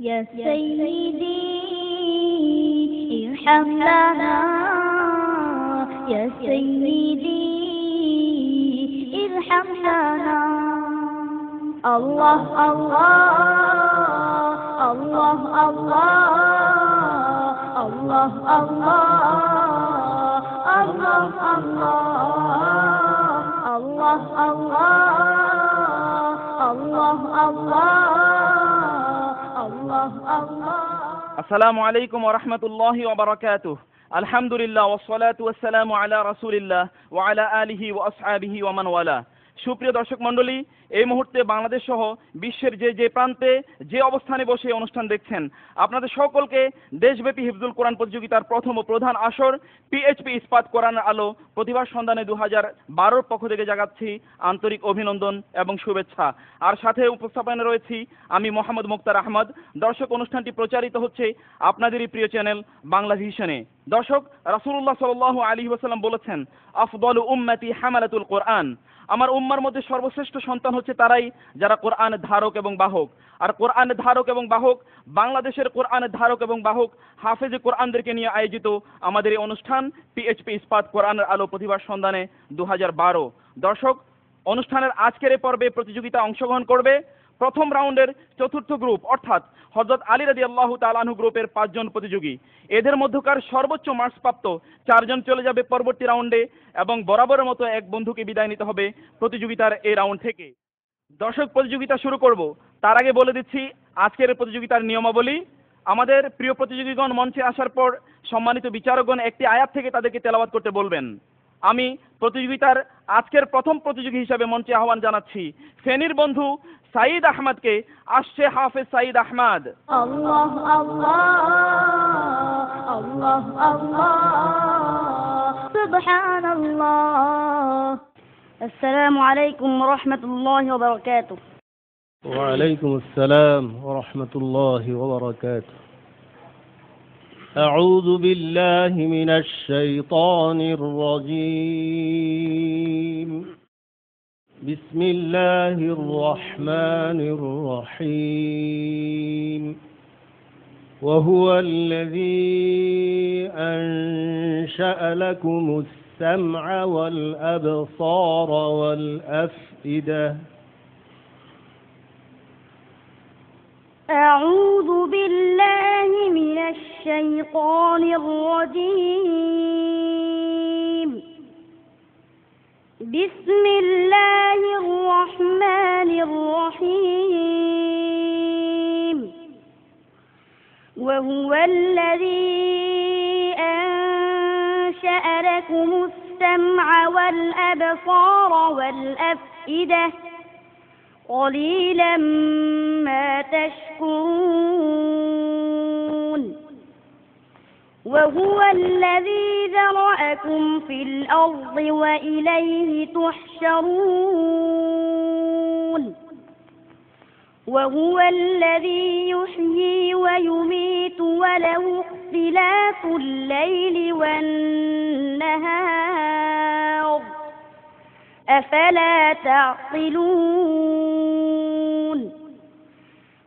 يا سيدي ارحم لنا يا سيدي ارحم لنا الله الله الله الله الله الله الله الله الله الله الله আসসালামু আলাইকুম ওয়া রাহমাতুল্লাহি ওয়া বারাকাতুহু আলহামদুলিল্লাহ ওয়াসসালাতু ওয়াসসালামু আলা রাসূলিল্লাহ ওয়া আলা আলিহি ওয়া আসহাবিহি ওয়া মান ওয়ালা। সুপ্রিয় দর্শক মণ্ডলী, এই মুহূর্তে বাংলাদেশ সহ বিশ্বের যে প্রান্তে যে অবস্থানে বসে অনুষ্ঠান দেখছেন, আপনাদের সকলকে দেশব্যাপী হিফজুল কোরআন প্রতিযোগিতার প্রথম ও প্রধান আসর পিএইচপি ইস্পাত কোরআনের আলো প্রতিভার সন্ধানে 2012 পক্ষ থেকে জানাচ্ছি আন্তরিক অভিনন্দন এবং শুভেচ্ছা। আর সাথে উপস্থাপনে রয়েছি আমি মোহাম্মদ মুক্তার আহমদ। দর্শক, অনুষ্ঠানটি প্রচারিত হচ্ছে আপনাদেরই প্রিয় চ্যানেল বাংলা ভিশনে। দর্শক, রাসূলুল্লাহ সাল্লাল্লাহু আলাইহি ওয়াসাল্লাম বলেছেন, আফদালু উম্মতি হামালাতুল কোরআন। আমার উম্মার মধ্যে সর্বশ্রেষ্ঠ সন্তান হচ্ছে তারাই যারা কোরআনের ধারক এবং বাহক। আর কোরআনের ধারক এবং বাহক, বাংলাদেশের কোরআনের ধারক এবং বাহক হাফেজে কোরআনদেরকে নিয়ে আয়োজিত আমাদের এই অনুষ্ঠান পিএইচপি ইস্পাত কোরআনের আলো প্রতিভার সন্ধানে 2012। দর্শক, অনুষ্ঠানের আজকের এই পর্বে প্রতিযোগিতা অংশগ্রহণ করবে প্রথম রাউন্ডের চতুর্থ গ্রুপ, অর্থাৎ হযরত আলী রাদিয়াল্লাহু তাআলা আনহু গ্রুপের 5 জন প্রতিযোগী। এদের মধ্যকার সর্বোচ্চ মার্কস প্রাপ্ত 4 জন চলে যাবে পরবর্তী রাউন্ডে এবং বরাবরের মতো এক বন্ধুকে বিদায় নিতে হবে প্রতিযোগিতার এই রাউন্ড থেকে। দর্শক, প্রতিযোগিতা শুরু করব তার আগে বলে দিচ্ছি আজকের প্রতিযোগিতার নিয়মাবলী। আমাদের প্রিয় প্রতিযোগীগণ মঞ্চে আসার পর সম্মানিত বিচারকগণ একটি আয়াত থেকে তাদেরকে তেলাওয়াত করতে বলবেন। আমি প্রতিযোগিতার আজকের প্রথম প্রতিযোগী হিসাবে মঞ্চে আহ্বান জানাচ্ছি ফেনীর বন্ধু সাঈদ আহমদকে। আসছে হাফেজ সাঈদ আহমদ। الله الله الله الله سبحان الله. السلام عليكم ورحمة الله وبركاته. وعليكم السلام ورحمة الله وبركاته. أعوذ بالله من الشيطان الرجيم. بسم الله الرحمن الرحيم. وهو الذي أنشأ لكم السمع والأبصار والأفئدة. أعوذ بالله من الشيطان الرجيم. بسم الله الرحمن الرحيم. وهو الذي أنشأ لكم السمع والأبصار والأفئدة قليلا ما تشكرون. وهو الذي ذرأكم في الأرض وإليه تحشرون. وهو الذي يحيي ويميت وله اختلاف الليل والنهار أفلا تعقلون.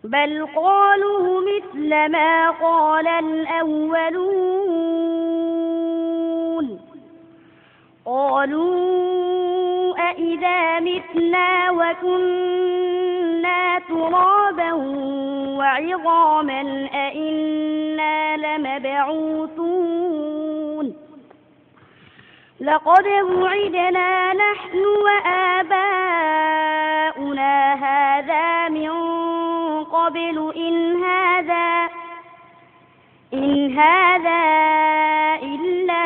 بل قالوا مثل ما قال الأولون. قالوا أإذا متنا وكنا ترابا وعظاما أإنا لمبعوثون. لقد وعدنا نحن وآباؤنا هذا من قبل إن هذا إلا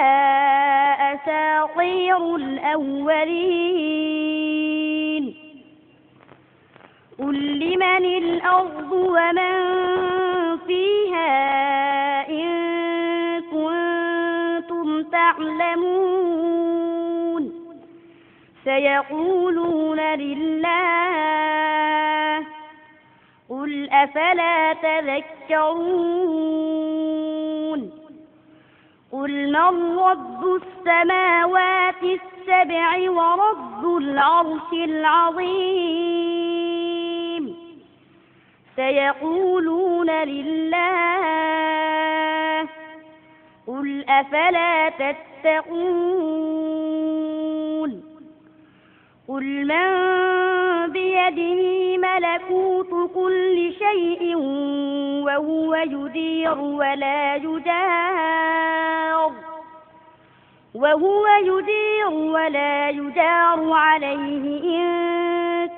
أساطير الأولين. قل لمن الأرض ومن فيها إن كنتم تعلمون. سيقولون لله. قل أفلا تذكرون. قل من رب السماوات السبع ورب العرش العظيم. سيقولون لله قل أفلا تتقون قل من بيده ملكوت كل شيء وهو يدير ولا يجار عليه إن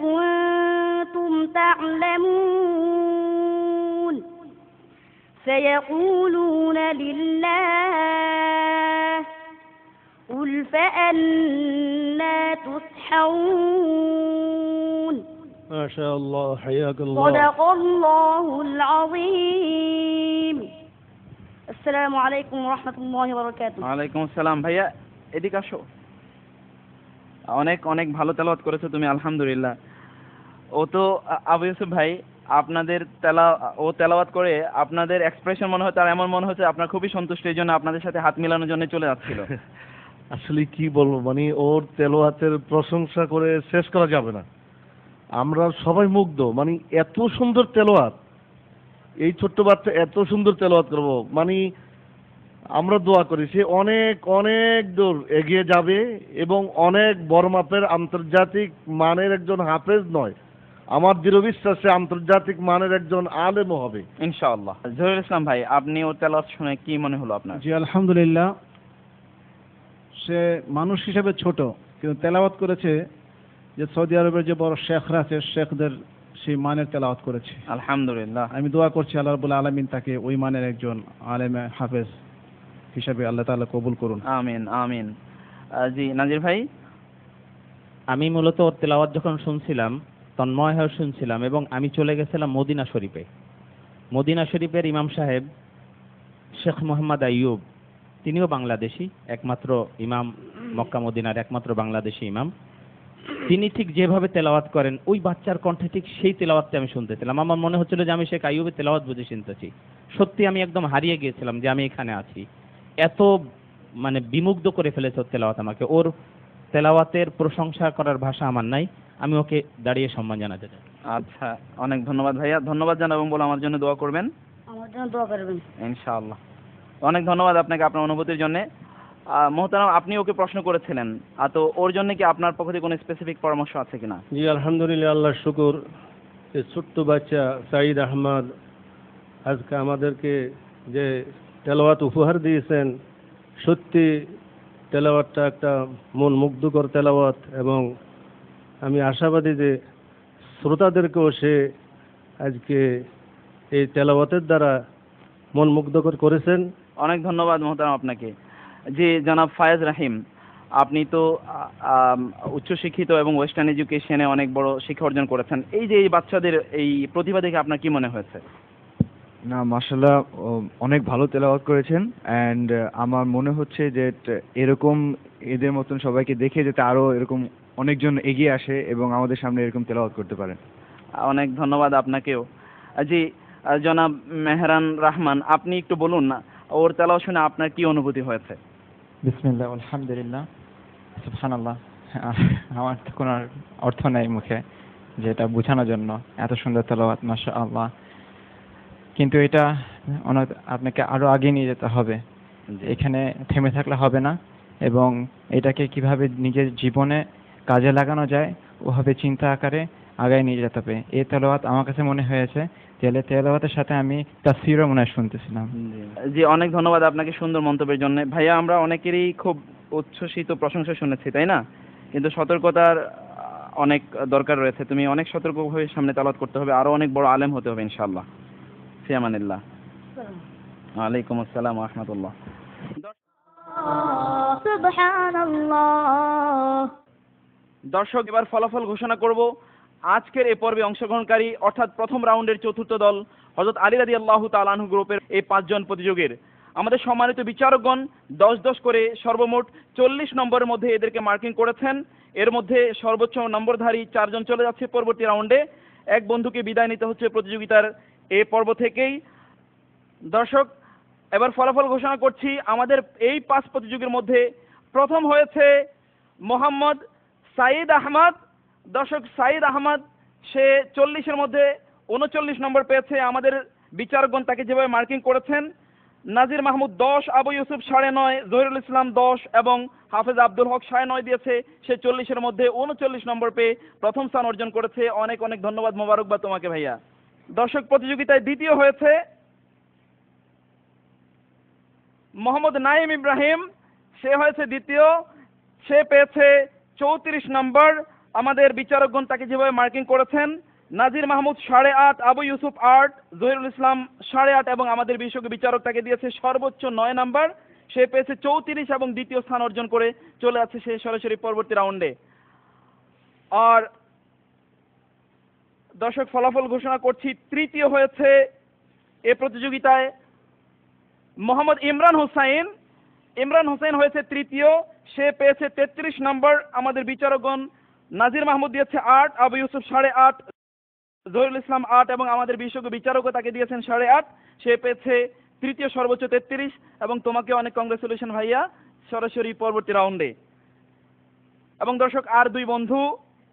كنتم تعلمون سيقولون لله قل فأنا تسحرون ما شاء الله حياك الله صدق الله العظيم السلام عليكم ورحمة الله وبركاته ওয়ালাইকুম আসসালাম। ভাইয়া এদিকে আসো। অনেক অনেক ভালো তেলাওয়াত করেছো তুমি, আলহামদুলিল্লাহ। ও তো আবু ইউসুফ ভাই আপনাদের তেলাওয়াত করে আপনাদের এক্সপ্রেশন মনে হয় তার এমন মনে হচ্ছে আপনার খুবই সন্তুষ্ট, এই জন্য আপনাদের সাথে হাত মিলানোর জন্য চলে যাচ্ছিল। আসলে কি বলবো, মানে ওর তেলাওয়াতের প্রশংসা করে শেষ করা যাবে না। আমরা সবাই মুগ্ধ, মানে এত সুন্দর তেলাওয়াত, এই ছোট্ট বাচ্চা এত সুন্দর তেলাওয়াত করবো, মানে আমরা দোয়া করি সে অনেক অনেক দূর এগিয়ে যাবে এবং অনেক বড় মাপের আন্তর্জাতিক মানের একজন হাফেজ নয়, আমার দৃঢ় বিশ্বাস সে আন্তর্জাতিক মানের একজন আলেমও হবে ইনশাআল্লাহ। জহিরুল ইসলাম ভাই, আপনি ওর তেলাওয়াত শুনে কি মনে হলো আপনার? জি আলহামদুলিল্লাহ, সে মানুষ হিসেবে ছোট কিন্তু তেলাওয়াত করেছে যে সৌদি আরবের যে বড় শেখরা আছে শেখদের সেই মানের তেলাওয়াত করেছে আলহামদুলিল্লাহ। আমি দোয়া করছি আল্লাহ রাব্বুল আলামিন তাকে ওই মানের একজন আলেমে হাফেজ হিসাবে আল্লাহ তাআলা কবুল করুন। আমিন আমিন। জি নাজির ভাই। আমি মূলত ওর তেলাওয়াত যখন শুনছিলাম তন্ময় হয়ে শুনছিলাম এবং আমি চলে গেছিলাম মদিনা শরীফে। মদিনা শরীফের ইমাম সাহেব শেখ মোহাম্মদ আইয়ুব, তিনিও বাংলাদেশি, একমাত্র ইমাম মক্কা মদিনার একমাত্র বাংলাদেশি ইমাম। তিনি ঠিক যেভাবে তেলাওয়াত করেন ওই বাচ্চার কণ্ঠে ঠিক সেই তেলাওয়াতটা আমি শুনতেছিলাম। আমার মনে হচ্ছিল যে আমি শেখ আইয়ুবের তেলাওয়াত বুঝে শুনতেছি। সত্যি আমি একদম হারিয়ে গিয়েছিলাম যে আমি এখানে আছি। এত মানে বিমুগ্ধ করে ফেলেছে ওর তেলাওয়াত আমাকে। ওর তেলাওয়াতের প্রশংসা করার ভাষা আমার নাই, আমি ওকে দাঁড়িয়ে সম্মান জানাতে চাই। আচ্ছা, অনেক ধন্যবাদ ভাইয়া। ধন্যবাদ জানাবো বলে আমার জন্য দোয়া করবেন আমার জন্য দোয়া করবেন ইনশাআল্লাহ। অনেক ধন্যবাদ আপনাকে আপনার অনুভূতির জন্য। মোহতারাম, আপনি ওকে প্রশ্ন করেছিলেন, তো ওর জন্য কি আপনার পক্ষ থেকে কোনো স্পেসিফিক পরামর্শ আছে কিনা? জি আলহামদুলিল্লাহ, আল্লাহর শুকর, এই ছোট্ট বাচ্চা সাঈদ আহমদ আজকে আমাদেরকে যে তেলাওয়াত উপহার দিয়েছেন, সত্যি তেলাওয়াতটা একটা মন মুগ্ধকর তেলাওয়াত এবং আমি আশাবাদী যে শ্রোতাদেরকেও সে আজকে এই তেলাওয়াতের দ্বারা মন মুগ্ধকর করেছেন। অনেক ধন্যবাদ মোহতারাম আপনাকে। জি জনাব ফায়েজ রাহিম, আপনি তো উচ্চশিক্ষিত এবং ওয়েস্টার্ন এডুকেশনে অনেক বড় শিক্ষা অর্জন করেছেন। এই যে এই বাচ্চাদের এই প্রতিভা দেখে আপনার কি মনে হয়েছে? না মাশাআল্লাহ, অনেক ভালো তেলাওয়াত করেছেন অ্যান্ড আমার মনে হচ্ছে যে এরকম এদের মতন সবাইকে দেখে যাতে আরো এরকম অনেকজন এগিয়ে আসে এবং আমাদের সামনে এরকম তেলাওয়াত করতে পারেন। অনেক ধন্যবাদ আপনাকেও। জি জনাব মেহরান রহমান, আপনি একটু বলুন না ওর তেলাওয়াত শুনে আপনার কি অনুভূতি হয়েছে? বিসমিল্লাহ আলহামদুলিল্লাহ সুবহানাল্লাহ। আমার তো কোনো অর্থ নেই মুখে যেটা বোঝানোর জন্য, এত সুন্দর তেলাওয়াত মাশাআল্লাহ। কিন্তু এটা আপনাকে আরো আগে নিয়ে যেতে হবে, এখানে থেমে থাকলে হবে না এবং এটাকে কিভাবে নিজের জীবনে কাজে লাগানো যায় ওভাবে চিন্তা আকারে আগায় নিয়ে যেতে হবে। এই তেলাওয়াত আমার কাছে মনে হয়েছে তেলাওয়াতের সাথে আমি তাফসীরও মনে হয় শুনতেছিলাম। জি অনেক ধন্যবাদ আপনাকে সুন্দর মন্তব্যের জন্য। ভাইয়া, আমরা অনেকেরই খুব উচ্ছ্বসিত প্রশংসা শুনেছি, তাই না? কিন্তু সতর্কতার অনেক দরকার রয়েছে। তুমি অনেক সতর্কভাবে সামনে তেলাওয়াত করতে হবে, আরো অনেক বড় আলেম হতে হবে ইনশাআল্লাহ। ফি আমানিল্লাহ। ওয়ালাইকুম আসসালাম ওয়া রাহমাতুল্লাহ। সুবহানাল্লাহ। দর্শক, এবার ফলাফল ঘোষণা করব। আজকের এই পর্বে অংশগ্রহণকারী অর্থাৎ প্রথম রাউন্ডের চতুর্থ দল হযরত আলী রাদিয়াল্লাহু তাআলা আনহু গ্রুপের এই 5 জন প্রতিযোগীর। আমাদের সম্মানিত বিচারকগণ 10-10 করে সর্বমোট 40 নম্বরের মধ্যে এদেরকে মার্কিং করেছেন। এর মধ্যে সর্বোচ্চ নম্বরধারী 4 জন চলে যাচ্ছে পরবর্তী রাউন্ডে। এক বন্ধুকে বিদায় নিতে হচ্ছে প্রতিযোগিতার এই পর্ব থেকেই। দর্শক, এবার ফলাফল ঘোষণা করছি। আমাদের এই 5 প্রতিযোগীর মধ্যে প্রথম হয়েছে মোহাম্মদ সাঈদ আহমদ। দর্শক, সাঈদ আহমদ সে 40-এর মধ্যে 39 নম্বর পেয়েছে। আমাদের বিচারকগণ তাকে যেভাবে মার্কিং করেছেন, নাজির মাহমুদ 10, আবু ইউসুফ 9.5, জহিরুল ইসলাম 10 এবং হাফেজ আব্দুল হক 9.5 দিয়েছে। সে 40-এর মধ্যে 39 নম্বর পেয়ে প্রথম স্থান অর্জন করেছে। অনেক অনেক ধন্যবাদ, মোবারকবাদ তোমাকে ভাইয়া। দর্শক, প্রতিযোগিতায় দ্বিতীয় হয়েছে মোহাম্মদ নাইম ইব্রাহিম, সে হয়েছে দ্বিতীয়। সে পেয়েছে 34 নম্বর। আমাদের বিচারকগণ তাকে যেভাবে মার্কিং করেছেন, নাজির মাহমুদ 8.5, আবু ইউসুফ 8, জহিরুল ইসলাম 8.5 এবং আমাদের বিশেষজ্ঞ বিচারক তাকে দিয়েছে সর্বোচ্চ 9 নাম্বার। সে পেয়েছে 34 এবং দ্বিতীয় স্থান অর্জন করে চলে যাচ্ছে সে সরাসরি পরবর্তী রাউন্ডে। আর দর্শক, ফলাফল ঘোষণা করছি। তৃতীয় হয়েছে এ প্রতিযোগিতায় মোহাম্মদ ইমরান হোসাইন। ইমরান হোসেন হয়েছে তৃতীয়। সে পেয়েছে 33 নম্বর। আমাদের বিচারকগণ নাজির মাহমুদ দিয়েছে 8, আবু ইউসুফ 8.5, জহিরুল ইসলাম 8 এবং আমাদের বিশেষজ্ঞ বিচারকও তাকে দিয়েছেন 8.5। সে পেয়েছে তৃতীয়, সর্বোচ্চ 33 এবং তোমাকে অনেক কংগ্রেচুলেশন ভাইয়া, সরাসরি পরবর্তী রাউন্ডে। এবং দর্শক, আর দুই বন্ধু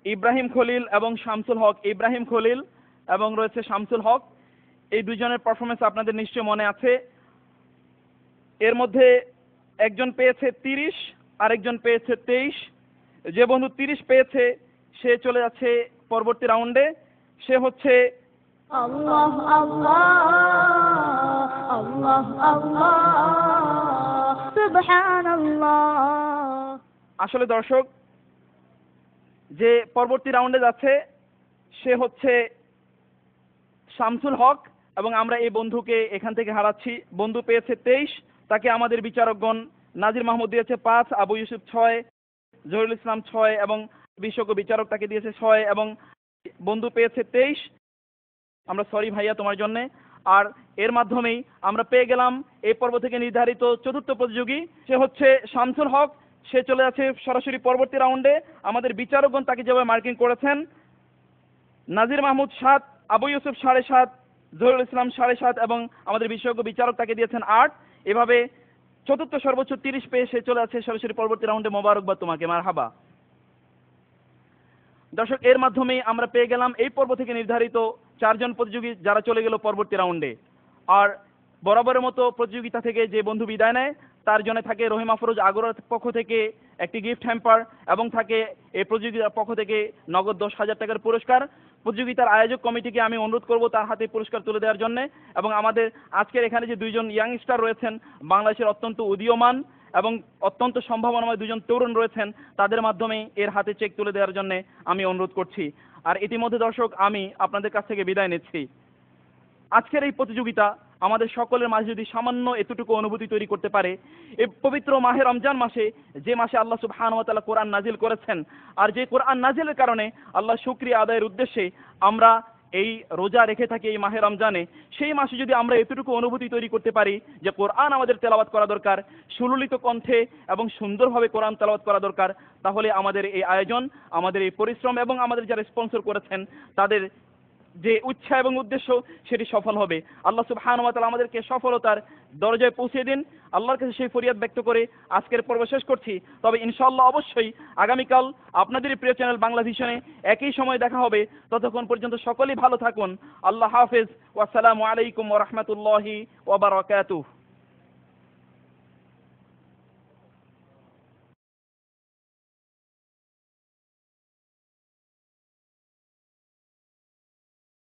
ইব্রাহিম খলিল এবং শামসুল হক, ইব্রাহিম খলিল এবং রয়েছে শামসুল হক, এই দুইজনের পারফরমেন্স আপনাদের নিশ্চয় মনে আছে। এর মধ্যে একজন পেয়েছে 30, আরেকজন পেয়েছে 23। যে বন্ধু 30 পেয়েছে সে চলে যাচ্ছে পরবর্তী রাউন্ডে। সে হচ্ছে আল্লাহ আল্লাহ আল্লাহ আল্লাহ সুবহানাল্লাহ। আসলে দর্শক, যে পরবর্তী রাউন্ডে যাচ্ছে সে হচ্ছে শামসুল হক এবং আমরা এই বন্ধুকে এখান থেকে হারাচ্ছি। বন্ধু পেয়েছে 23, তাকে আমাদের বিচারকগণ নাজির মাহমুদ দিয়েছে 5, আবু ইউসুফ 6, জহিরুল ইসলাম 6 এবং বিশেষজ্ঞ বিচারক তাকে দিয়েছে 6 এবং বন্ধু পেয়েছে 23। আমরা সরি ভাইয়া তোমার জন্যে। আর এর মাধ্যমেই আমরা পেয়ে গেলাম এই পর্ব থেকে নির্ধারিত চতুর্থ প্রতিযোগী, সে হচ্ছে শামসুল হক। সে চলে যাচ্ছে সরাসরি পরবর্তী রাউন্ডে। আমাদের বিচারকগণ তাকে যেভাবে মার্কিং করেছেন, নাজির মাহমুদ 7, আবু ইউসুফ 7.5, জহিরুল ইসলাম 7.5 এবং আমাদের বিশেষজ্ঞ বিচারক তাকে দিয়েছেন 8। এভাবে চতুর্থ, সর্বোচ্চ 30 পেয়ে সে চলে যাচ্ছে সরাসরি পরবর্তী রাউন্ডে। মোবারকবাদ তোমাকে, মারহাবা। দর্শক, এর মাধ্যমেই আমরা পেয়ে গেলাম এই পর্ব থেকে নির্ধারিত 4 জন প্রতিযোগী যারা চলে গেল পরবর্তী রাউন্ডে। আর বরাবরের মতো প্রতিযোগিতা থেকে যে বন্ধু বিদায় নেয় তার জন্য থাকে রহিমা ফরোজ আগ্রার পক্ষ থেকে একটি গিফট হ্যাম্পার এবং থাকে এই প্রতিযোগিতার পক্ষ থেকে নগদ 10,000 টাকার পুরস্কার। প্রতিযোগিতার আয়োজক কমিটিকে আমি অনুরোধ করব তার হাতে পুরস্কার তুলে দেওয়ার জন্য। এবং আমাদের আজকের এখানে যে দুইজন ইয়াংস্টার রয়েছেন, বাংলাদেশের অত্যন্ত উদীয়মান এবং অত্যন্ত সম্ভাবনাময় দুজন তরুণ রয়েছেন, তাদের মাধ্যমে এর হাতে চেক তুলে দেওয়ার জন্য আমি অনুরোধ করছি। আর ইতিমধ্যে দর্শক, আমি আপনাদের কাছ থেকে বিদায় নিচ্ছি। আজকের এই প্রতিযোগিতা আমাদের সকলের মাঝে যদি সামান্য এতটুকু অনুভূতি তৈরি করতে পারে, এই পবিত্র মাহে রমজান মাসে, যে মাসে আল্লাহ সুবহানাহু ওয়া তাআলা কোরআন নাজিল করেছেন, আর যে কোরআন নাজিলের কারণে আল্লাহ শুকরিয়া আদায়ের উদ্দেশ্যে আমরা এই রোজা রেখে থাকি এই মাহে রমজানে, সেই মাসে যদি আমরা এতটুকু অনুভূতি তৈরি করতে পারি যে কোরআন আমাদের তেলাওয়াত করা দরকার, সুললিত কণ্ঠে এবং সুন্দরভাবে কোরআন তেলাওয়াত করা দরকার, তাহলে আমাদের এই আয়োজন, আমাদের এই পরিশ্রম এবং আমাদের যারা স্পন্সর করেছেন তাদের যে উচ্ছা এবং উদ্দেশ্য সেটি সফল হবে। আল্লাহ সুবহানাহু ওয়া তাআলা আমাদেরকে সফলতার দরজায় পৌঁছে দিন। আল্লাহর কাছে সেই ফরিয়াদ ব্যক্ত করে আজকের পর্ব শেষ করছি। তবে ইনশাআল্লাহ অবশ্যই আগামীকাল আপনাদের প্রিয় চ্যানেল বাংলা ভিশনে একই সময় দেখা হবে। ততক্ষণ পর্যন্ত সকলেই ভালো থাকুন। আল্লাহ হাফেজ। ওয়াসসালামু আলাইকুম ওয়া রাহমাতুল্লাহি ওয়া বারাকাতুহু।